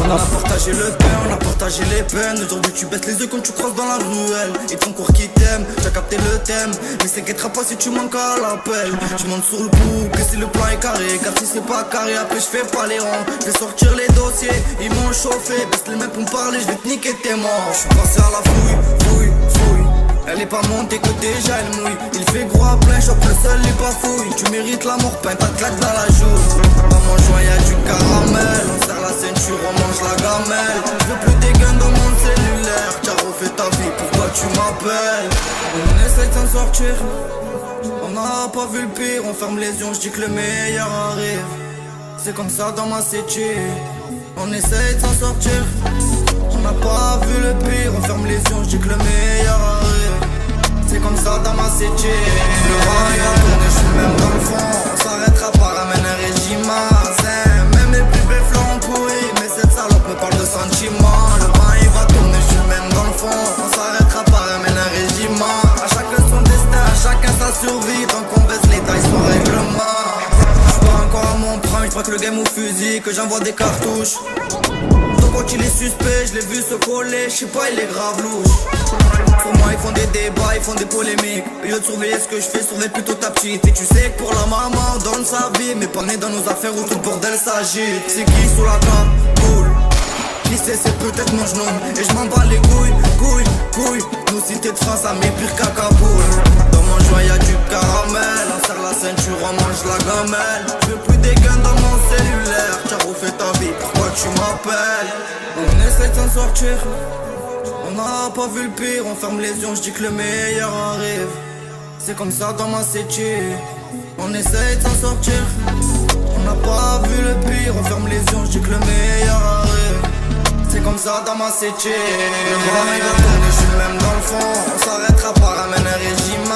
On a partagé le pain, on a partagé les peines. Aujourd'hui tu baisses les yeux quand tu crosses dans la ruelle. Et ton corps qui t'aime, t'as capté le thème. Mais c'est qu'être pas si tu manques à l'appel. Je monte sur le coup, que si le plan est carré. Car si c'est pas carré, après je fais pas les rangs. Je vais sortir les dossiers, ils m'ont chauffé. Baisse les mains pour me parler, je vais te niquer tes morts. Je suis passé à la fouille, fouille, fouille. Elle est pas montée que déjà elle mouille. Il fait gros à plein, chope le seul, il pas fouille. Tu mérites la mort, peint ta claque dans la joue. Dans mon joint y'a du caramel. On serre la ceinture, on mange la gamelle. Je veux plus des gains dans mon cellulaire. T'as refait ta vie, pourquoi tu m'appelles? On essaie de s'en sortir. On n'a pas vu le pire, on ferme les yeux, je dis que le meilleur arrive. C'est comme ça dans ma city. On essaie de s'en sortir. On n'a pas vu le pire, on ferme les yeux, je dis que le meilleur arrive. C'est comme ça dans ma city. Le vent il va tourner, je suis même dans le fond. On s'arrêtera pas, ramène un régime sain. Même les plus belles flancs pourris, mais cette salope me parle de sentiments. Le vent il va tourner, je suis même dans le fond. On s'arrêtera pas, ramène un régime. À chacun son destin, à chacun sa survie. Tant qu'on baisse les tailles, son règlement. J'suis pas encore à mon prime, j'crois que le game au fusil, que j'envoie des cartouches. Quand il est suspect, je l'ai vu se coller, je sais pas, il est grave louche. Pour moi ils font des débats, ils font des polémiques. Au lieu de surveiller ce que je fais, surveille plutôt ta petite. Et tu sais que pour la maman on donne sa vie, mais pas né dans nos affaires où tout le bordel s'agit. C'est qui sous la cape? Cool. Qui sait, c'est peut-être mon genou. Et je m'en bats les couilles, couilles, couilles. Nos cités de France, à mes pires cacaboule. Dans mon joint y'a du caramel. On serre la ceinture, on mange la gamelle. Je veux plus des gains dans mon cellulaire. T'as refait ta vie, pourquoi tu m'appelles? On essaie de s'en sortir. On n'a pas vu le pire, on ferme les yeux, je dis que le meilleur arrive. C'est comme ça dans ma city. On essaie de s'en sortir. On n'a pas vu le pire, on ferme les yeux, je dis que le meilleur arrive. C'est comme ça dans ma city. Le vent il va tourner, je suis même dans le fond. On s'arrêtera pas, ramène un régime.